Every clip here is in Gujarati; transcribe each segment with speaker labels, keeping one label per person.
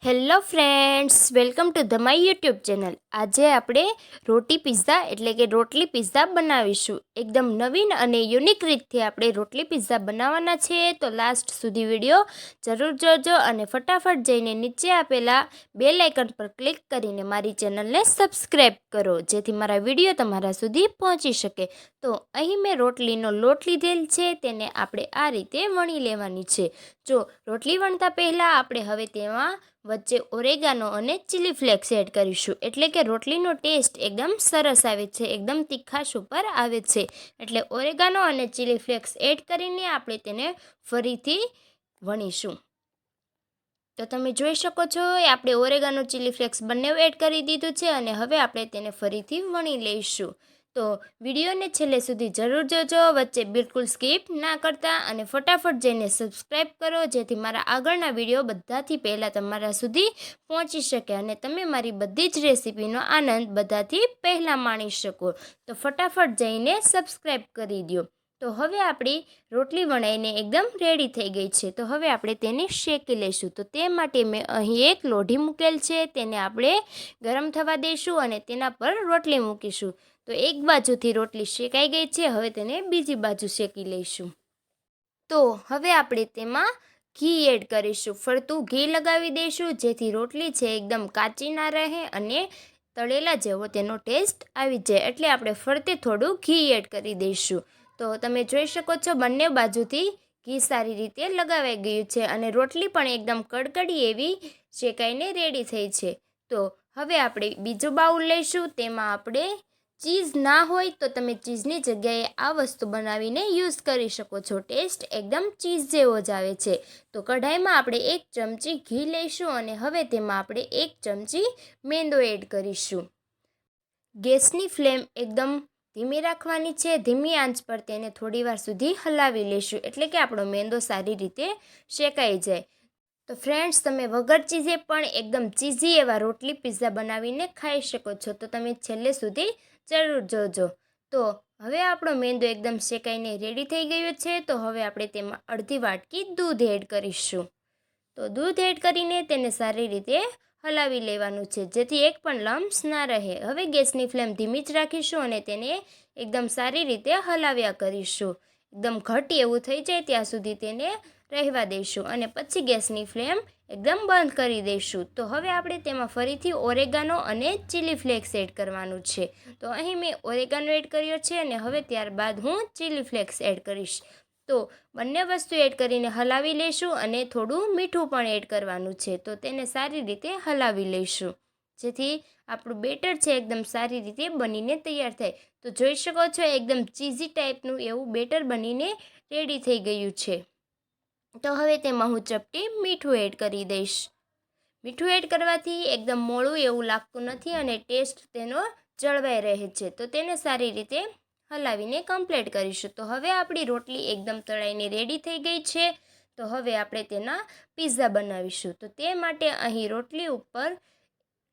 Speaker 1: Hello friends, welcome to the my YouTube channel. આજે આપણે રોટી પિઝા એટલે કે રોટલી પિઝા બનાવીશું. એકદમ નવીન અને યુનિક રીતથી આપણે રોટલી પિઝા બનાવવાના છે. તો લાસ્ટ સુધી વિડીયો જરૂર જોજો અને ફટાફટ જઈને નીચે આપેલા બેલ આઇકન પર ક્લિક કરીને મારી ચેનલને સબસ્ક્રાઈબ કરો, જેથી મારા વિડીયો તમારા સુધી પહોંચી શકે. તો અહીં મેં રોટલીનો લોટ લીધેલ છે, તેને આપણે આ રીતે વણી લેવાની છે. જો રોટલી વણતા પહેલાં આપણે હવે તેમાં વચ્ચે ઓરેગાનો અને ચીલી ફ્લેક્સ એડ કરીશું, એટલે કે રોટલીનો ટેસ્ટ એકદમ સરસ આવે છે, એકદમ તીખાશ ઉપર આવે છે. એટલે ઓરેગાનો અને ચીલી ફ્લેક્સ એડ કરીને આપણે તેને ફરીથી વણીશું. તો તમે જોઈ શકો છો આપણે ઓરેગાનો ચીલી ફ્લેક્સ બંને એડ કરી દીધું છે અને હવે આપણે તેને ફરીથી વણી લઈશું. તો વિડીયોને છેલ્લે સુધી જરૂર જોજો, વચ્ચે બિલકુલ સ્કીપ ના કરતા અને ફટાફટ જઈને સબસ્ક્રાઈબ કરો, જેથી મારા આગળના વિડીયો બધાથી પહેલાં તમારા સુધી પહોંચી શકે અને તમે મારી બધી જ રેસીપીનો આનંદ બધાથી પહેલાં માણી શકો. તો ફટાફટ જઈને સબસ્ક્રાઈબ કરી દો. તો હવે આપણી રોટલી વણાઈને એકદમ રેડી થઈ ગઈ છે. તો હવે આપણે તેને શેકી લઈશું. તો તે માટે મેં અહીં એક લોઢી મૂકેલ છે, તેને આપણે ગરમ થવા દઈશું અને તેના પર રોટલી મૂકીશું. તો એક બાજુથી રોટલી શેકાઈ ગઈ છે, હવે તેને બીજી બાજુ શેકી લઈશું. તો હવે આપણે તેમાં ઘી એડ કરીશું. ફરતું ઘી લગાવી દઈશું, જેથી રોટલી છે એકદમ કાચી ના રહે અને તળેલા જેવો તેનો ટેસ્ટ આવી જાય. એટલે આપણે ફરતે થોડું ઘી એડ કરી દઈશું. તો તમે જોઈ શકો છો બંને બાજુથી ઘી સારી રીતે લગાવાઈ ગયું છે અને રોટલી પણ એકદમ કડકડી એવી શેકાઈને રેડી થઈ છે. તો હવે આપણે બીજું બાઉલ લઈશું. તેમાં આપણે ચીઝ ના હોય તો તમે ચીઝની જગ્યાએ આ વસ્તુ બનાવીને યુઝ કરી શકો છો. ટેસ્ટ એકદમ ચીઝ જેવો જ આવે છે. તો કઢાઈમાં આપણે 1 ચમચી ઘી લઈશું અને હવે તેમાં આપણે 1 ચમચી મેંદો એડ કરીશું. ગેસની ફ્લેમ એકદમ ધીમી રાખવાની છે. ધીમી આંચ પર તેને થોડીવાર સુધી હલાવી લઈશું, એટલે કે આપણો મેંદો સારી રીતે શેકાઈ જાય. તો ફ્રેન્ડ્સ, તમે વગર ચીઝે પણ એકદમ ચીઝી એવા રોટલી પિઝા બનાવીને ખાઈ શકો છો. તો તમે છેલ્લે સુધી જરૂર જોજો. તો હવે આપણો મેંદો એકદમ શેકાઈને રેડી થઈ ગયો છે. તો હવે આપણે તેમાં અડધી વાટકી દૂધ એડ કરીશું. તો દૂધ એડ કરીને તેને સારી રીતે હલાવી લેવાનું છે, જેથી એક પણ લમ્સ ના રહે. હવે ગેસની ફ્લેમ ધીમી જ રાખીશું અને તેને એકદમ સારી રીતે હલાવ્યા કરીશું. એકદમ ઘટ એવું થઈ જાય ત્યાં સુધી તેને રહેવા દઈશું અને પછી ગેસની ફ્લેમ એકદમ બંધ કરી દઈશું. તો હવે આપણે તેમાં ફરીથી ઓરેગાનો અને ચીલી ફ્લેક્સ એડ કરવાનું છે. તો અહીં મેં ઓરેગાનો એડ કર્યો છે અને હવે ત્યારબાદ હું ચીલી ફ્લેક્સ એડ કરીશ. તો બંને વસ્તુ એડ કરીને હલાવી લઈશું અને થોડું મીઠું પણ એડ કરવાનું છે. તો તેને સારી રીતે હલાવી લઈશું, જેથી આપણું બેટર છે એકદમ સારી રીતે બનીને તૈયાર થાય. તો જોઈ શકો છો એકદમ ચીઝી ટાઈપનું એવું બેટર બનીને રેડી થઈ ગયું છે. તો હવે તેમાં હું ચપટી મીઠું એડ કરી દઈશ. મીઠું એડ કરવાથી એકદમ મોળું એવું લાગતું નથી અને ટેસ્ટ તેનો જળવાઈ રહે છે. તો તેને સારી રીતે હલાવીને કમ્પ્લીટ કરીશું. તો હવે આપણી રોટલી એકદમ તળાઈને રેડી થઈ ગઈ છે. તો હવે આપણે તેના પિઝા બનાવીશું. તો તે માટે અહીં રોટલી ઉપર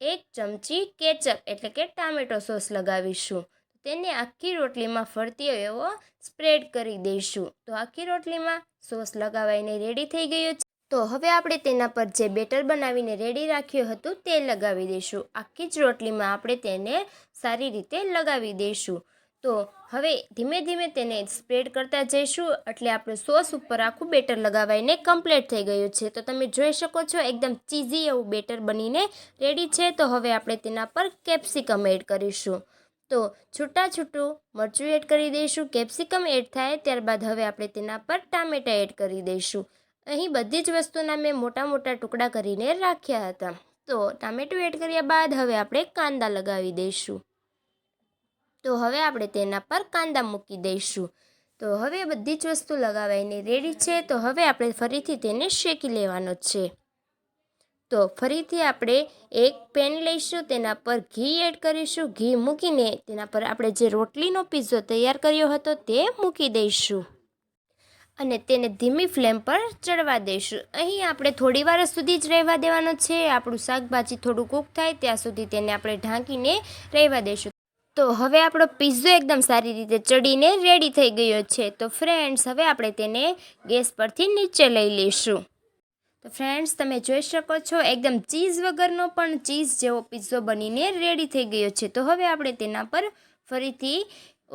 Speaker 1: 1 ચમચી કેચઅપ એટલે કે ટામેટો સોસ લગાવીશું. તેને આખી રોટલીમાં ફરતી એવો સ્પ્રેડ કરી દઈશું. તો આખી રોટલીમાં સોસ લગાવાઈને રેડી થઈ ગયો છે. તો હવે આપણે તેના પર જે બેટર બનાવીને રેડી રાખ્યું હતું તે લગાવી દઈશું. આખી જ રોટલીમાં આપણે તેને સારી રીતે લગાવી દઈશું. તો હવે ધીમે ધીમે તેને સ્પ્રેડ કરતા જઈશું, એટલે આપણું સોસ ઉપર આખું બેટર લગાવાઈને કમ્પ્લીટ થઈ ગયું છે. તો તમે જોઈ શકો છો એકદમ ચીઝી એવું બેટર બનીને રેડી છે. તો હવે આપણે તેના પર કેપ્સિકમ એડ કરીશું. તો છૂટું મરચું એડ કરી દઈશું. કેપ્સિકમ એડ થાય ત્યારબાદ હવે આપણે તેના પર ટામેટાં એડ કરી દઈશું. અહીં બધી જ વસ્તુના મેં મોટા મોટા ટુકડા કરીને રાખ્યા હતા. તો ટામેટું એડ કર્યા બાદ હવે આપણે કાંદા લગાવી દઈશું. તો હવે આપણે તેના પર કાંદા મૂકી દઈશું. તો હવે બધી જ વસ્તુ લગાવાઈને રેડી છે. તો હવે આપણે ફરીથી તેને શેકી લેવાનો છે. તો ફરીથી આપણે એક પેન લઈશું, તેના પર ઘી એડ કરીશું. ઘી મૂકીને તેના પર આપણે જે રોટલીનો પિઝ્ઝો તૈયાર કર્યો હતો તે મૂકી દઈશું અને તેને ધીમી ફ્લેમ પર ચડવા દઈશું. અહીં આપણે થોડી વાર સુધી જ રહેવા દેવાનો છે. આપણું શાકભાજી થોડું કૂક થાય ત્યાં સુધી તેને આપણે ઢાંકીને રહેવા દઈશું. તો હવે આપણો પિઝ્ઝો એકદમ સારી રીતે ચડીને રેડી થઈ ગયો છે. તો ફ્રેન્ડ્સ, હવે આપણે તેને ગેસ પરથી નીચે લઈ લઈશું. તો ફ્રેન્ડ્સ, તમે જોઈ શકો છો એકદમ ચીઝ વગરનો પણ ચીઝ જેવો પિઝ્ઝો બનીને રેડી થઈ ગયો છે. તો હવે આપણે તેના પર ફરીથી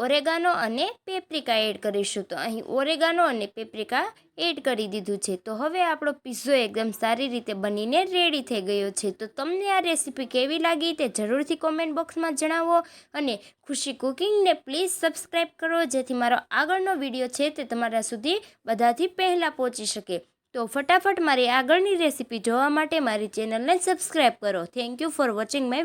Speaker 1: ઓરેગાનો અને પેપ્રિકા એડ કરીશું. તો અહીં ઓરેગાનો અને પેપ્રિકા એડ કરી દીધું છે. તો હવે આપણો પિઝ્ઝો એકદમ સારી રીતે બનીને રેડી થઈ ગયો છે. તો તમને આ રેસીપી કેવી લાગી તે જરૂરથી કોમેન્ટ બોક્સમાં જણાવો અને ખુશી કુકિંગને પ્લીઝ સબસ્ક્રાઈબ કરો, જેથી મારો આગળનો વિડીયો છે તે તમારા સુધી બધાથી પહેલાં પહોંચી શકે. તો ફટાફટ મારી આગળની રેસીપી જોવા માટે મારી ચેનલને સબસ્ક્રાઈબ કરો. Thank you for watching my